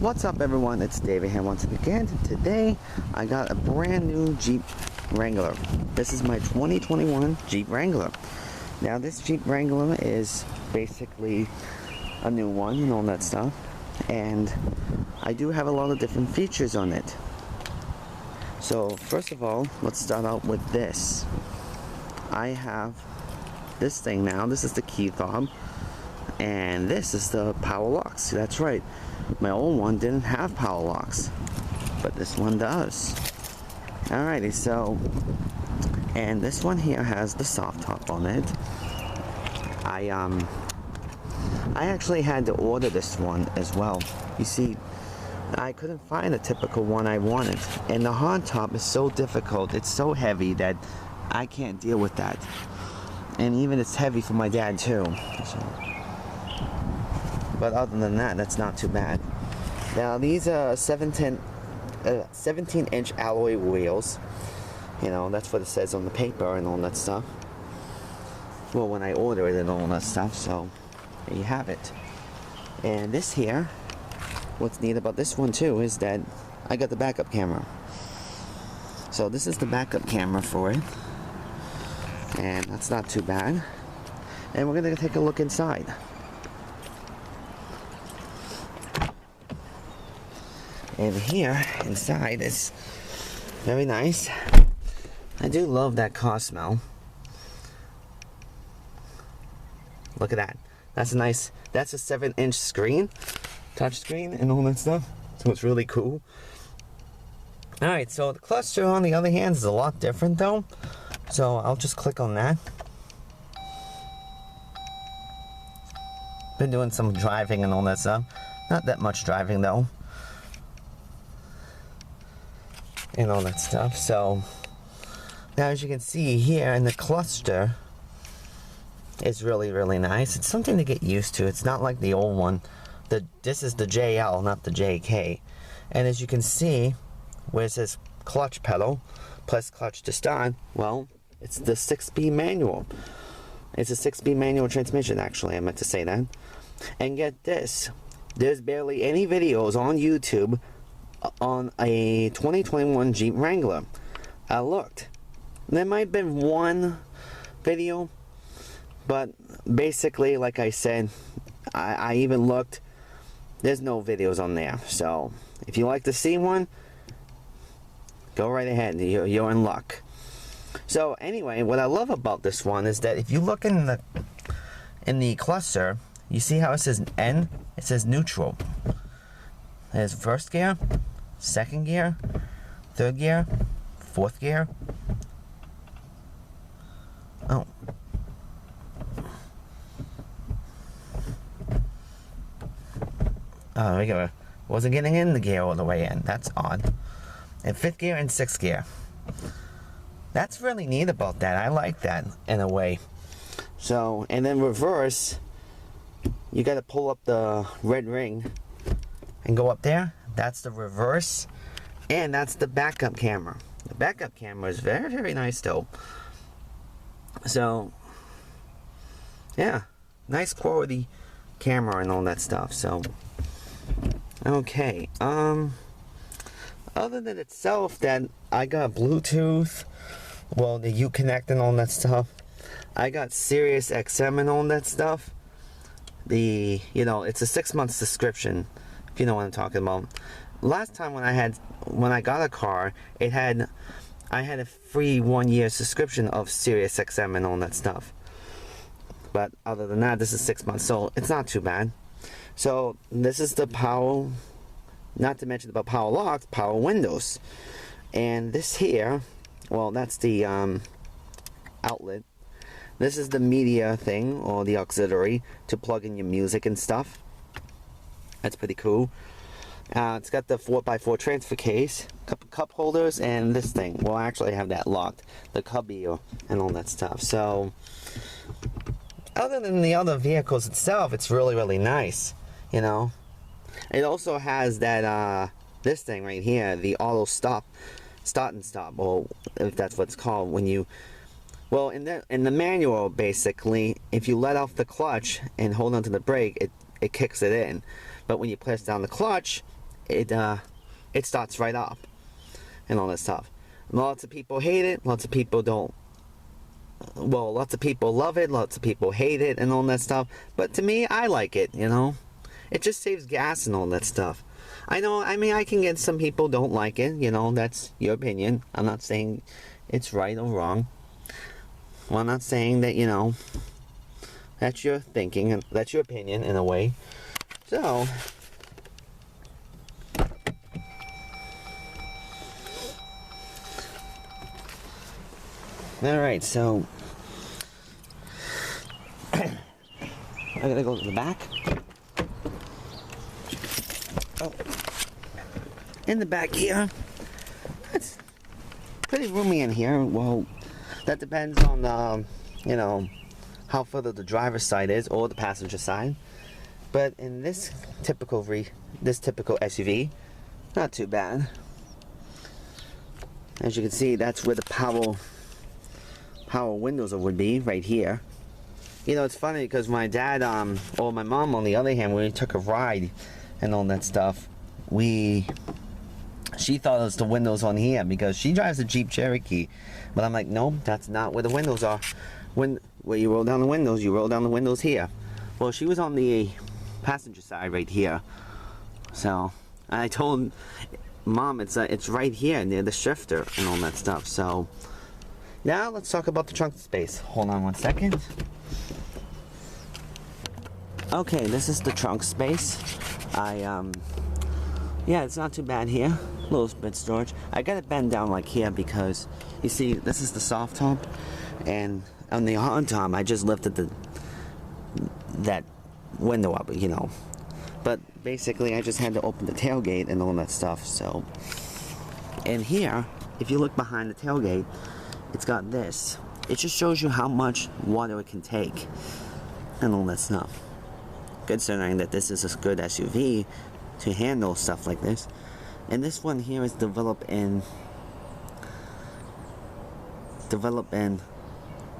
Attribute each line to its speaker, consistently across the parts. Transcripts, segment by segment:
Speaker 1: What's up everyone, it's David here once again. Today I got a brand new Jeep Wrangler. This is my 2021 Jeep Wrangler. Now this Jeep Wrangler is basically a new one and all that stuff, and I do have a lot of different features on it. So first of all, let's start out with this. I have this thing now. This is the key fob, and this is the power locks. That's right, my old one didn't have power locks, but this one does. Alrighty, so, and this one here has the soft top on it. I actually had to order this one as well. You see, I couldn't find a typical one I wanted, and the hard top is so difficult. It's so heavy that I can't deal with that, and even it's heavy for my dad too. So. But other than that, that's not too bad. Now these are 17-inch alloy wheels. You know, that's what it says on the paper and all that stuff. Well, when I order it and all that stuff, so there you have it. And this here, what's neat about this one too is that I got the backup camera. So this is the backup camera for it, and that's not too bad. And we're gonna take a look inside. And here inside is very nice. I do love that car smell. Look at that. That's a nice, that's a 7-inch screen, touch screen and all that stuff. So it's really cool. Alright, so the cluster on the other hand is a lot different though. So I'll just click on that. Been doing some driving and all that stuff. Not that much driving though. And all that stuff. So now as you can see here in the cluster, it's really nice. It's something to get used to. It's not like the old one. This is the JL, not the JK. And as you can see, where it says clutch pedal plus clutch to start, well, it's the 6-speed manual. It's a 6-speed manual transmission, actually. I meant to say that. And get this, there's barely any videos on YouTube on a 2021 Jeep Wrangler. I looked. There might have been one video, but basically, like I said, I even looked. There's no videos on there. So if you like to see one, go right ahead. You're in luck. So anyway, what I love about this one is that if you look in the cluster, you see how it says N? It says neutral. There's first gear, second gear, third gear, fourth gear. Oh. Oh, there we go. Wasn't getting in the gear all the way in. That's odd. And fifth gear and sixth gear. That's really neat about that. I like that in a way. So, and then reverse, you got to pull up the red ring and go up there. That's the reverse, and that's the backup camera. The backup camera is very nice though. So yeah, nice quality camera and all that stuff. So okay, other than itself, that I got Bluetooth, well, the Uconnect and all that stuff. I got Sirius XM and all that stuff. You know, it's a 6-month subscription, if you know what I'm talking about. Last time when I got a car, I had a free 1-year subscription of Sirius XM and all that stuff. But other than that, this is 6 months, so it's not too bad. So this is the power, not to mention about power locks, power windows. And this here, well, that's the outlet. This is the media thing, or the auxiliary, to plug in your music and stuff. That's pretty cool. It's got the 4x4 transfer case, cup holders, and this thing. Well, actually I have that locked, the cubby and all that stuff. So other than the other vehicles itself, it's really nice, you know. It also has that this thing right here, the auto start and stop, or if that's what it's called. When you, well, in the manual, basically, if you let off the clutch and hold onto the brake, it kicks it in. But when you press down the clutch, it starts right up and all that stuff. Lots of people hate it, lots of people don't. Well, lots of people love it, lots of people hate it and all that stuff. But to me, I like it, you know. It just saves gas and all that stuff. I know, I mean, I can get some people don't like it, you know, that's your opinion. I'm not saying it's right or wrong. Well, I'm not saying that, you know, that's your thinking and that's your opinion in a way. So, alright, so I gotta go to the back. Oh, in the back here, it's pretty roomy in here. Well, that depends on you know, how further the driver's side is or the passenger side. But in this typical SUV, not too bad. As you can see, that's where the power windows would be, right here. You know, it's funny because my dad, or my mom on the other hand, when we took a ride and all that stuff, she thought it was the windows on here because she drives a Jeep Cherokee. But I'm like, no, that's not where the windows are. Where you roll down the windows, you roll down the windows here. Well, she was on the passenger side right here. So I told Mom it's right here near the shifter and all that stuff. So now let's talk about the trunk space. Hold on one second. Okay, this is the trunk space. Yeah, it's not too bad here. A little bit storage. I got it bend down like here because you see this is the soft top, and on the hard top I just lifted that window up, you know. But basically I just had to open the tailgate and all that stuff. So, and here, if you look behind the tailgate, it's got this. It just shows you how much water it can take and all that stuff. Considering that this is a good SUV to handle stuff like this. And this one here is developed in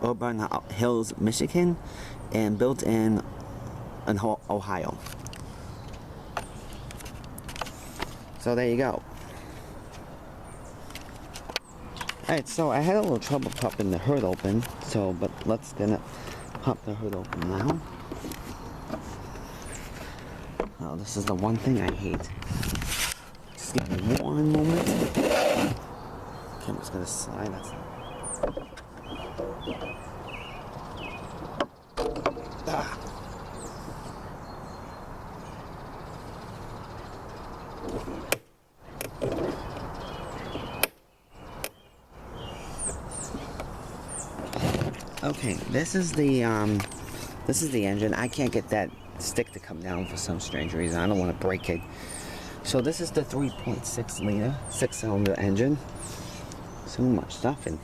Speaker 1: Auburn Hills, Michigan, and built in Ohio. So there you go. Alright, so I had a little trouble popping the hood open, but let's gonna pop the hood open now. Oh, this is the one thing I hate. Just give me one moment. Okay, I'm just gonna slide that. Ah. Okay, this is the engine. I can't get that stick to come down for some strange reason. I don't want to break it. So this is the 3.6 liter 6-cylinder engine. So much stuff in.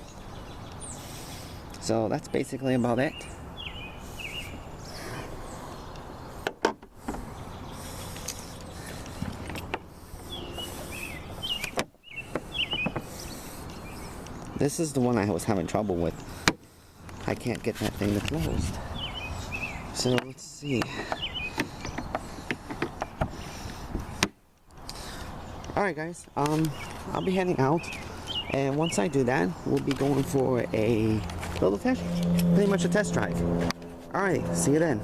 Speaker 1: So that's basically about it. This is the one I was having trouble with. I can't get that thing to close. So let's see. Alright guys, I'll be heading out, and once I do that, we'll be going for a little test, pretty much a test drive. Alright, see you then.